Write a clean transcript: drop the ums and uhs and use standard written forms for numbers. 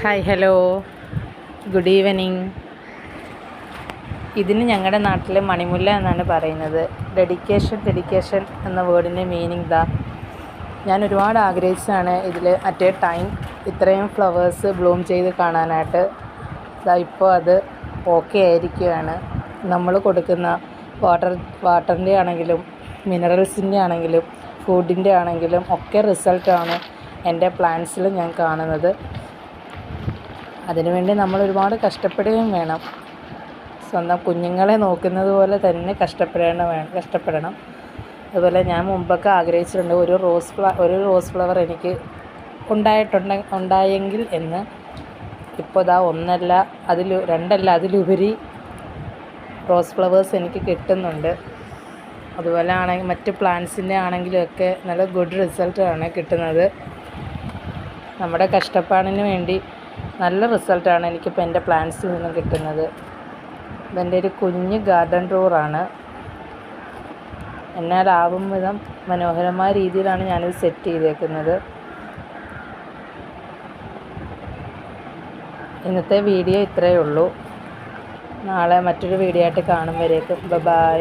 Hi hello good evening. ഇതിന് ഞങ്ങളുടെ നാട്ടിൽ മണിമുല്ല എന്നാണ് പറയുന്നത്. ഡെഡിക്കേഷൻ എന്ന വേർഡിൻ്റെ മീനിങ് ഞാൻ ഒരുപാട് ആഗ്രഹിച്ചാണ് ഇതിൽ അറ്റ് എ ടൈം ഇത്രയും ഫ്ലവേഴ്സ് ബ്ലൂം ചെയ്ത് കാണാനായിട്ട്. ഇപ്പോൾ അത് ഓക്കെ ആയിരിക്കുകയാണ്. നമ്മൾ കൊടുക്കുന്ന വാട്ടറിൻ്റെ ആണെങ്കിലും മിനറൽസിൻ്റെ ആണെങ്കിലും ഫുഡിൻ്റെ ആണെങ്കിലും ഒക്കെ റിസൾട്ടാണ് എൻ്റെ പ്ലാന്റ്സിൽ ഞാൻ കാണുന്നത്. അതിനുവേണ്ടി നമ്മൾ ഒരുപാട് കഷ്ടപ്പെടുകയും വേണം. സ്വന്തം കുഞ്ഞുങ്ങളെ നോക്കുന്നത് പോലെ തന്നെ കഷ്ടപ്പെടണം. അതുപോലെ ഞാൻ മുമ്പൊക്കെ ആഗ്രഹിച്ചിട്ടുണ്ട് ഒരു റോസ് ഫ്ലവർ എനിക്ക് ഉണ്ടായെങ്കിൽ എന്ന്. ഇപ്പോൾ ഒന്നല്ല രണ്ടല്ല അതിലുപരി റോസ് ഫ്ലവേഴ്സ് എനിക്ക് കിട്ടുന്നുണ്ട്. അതുപോലെ ആണെങ്കിൽ മറ്റ് പ്ലാന്റ്സിൻ്റെ ആണെങ്കിലുമൊക്കെ നല്ല ഗുഡ് റിസൾട്ടാണ് കിട്ടുന്നത്. നമ്മുടെ കഷ്ടപ്പാടിന് വേണ്ടി നല്ല റിസൾട്ടാണ് എനിക്കിപ്പോൾ എൻ്റെ പ്ലാന്റ്സിൽ നിന്നും കിട്ടുന്നത്. ഇതെൻ്റെ ഒരു കുഞ്ഞ് ഗാർഡൻ ടൂറാണ്. എന്നാലാവും വിധം മനോഹരമായ രീതിയിലാണ് ഞാനിത് സെറ്റ് ചെയ്തേക്കുന്നത്. ഇന്നത്തെ വീഡിയോ ഇത്രയേ ഉള്ളൂ. നാളെ മറ്റൊരു വീഡിയോ ആയിട്ട് കാണും വരേക്കും. ബൈ.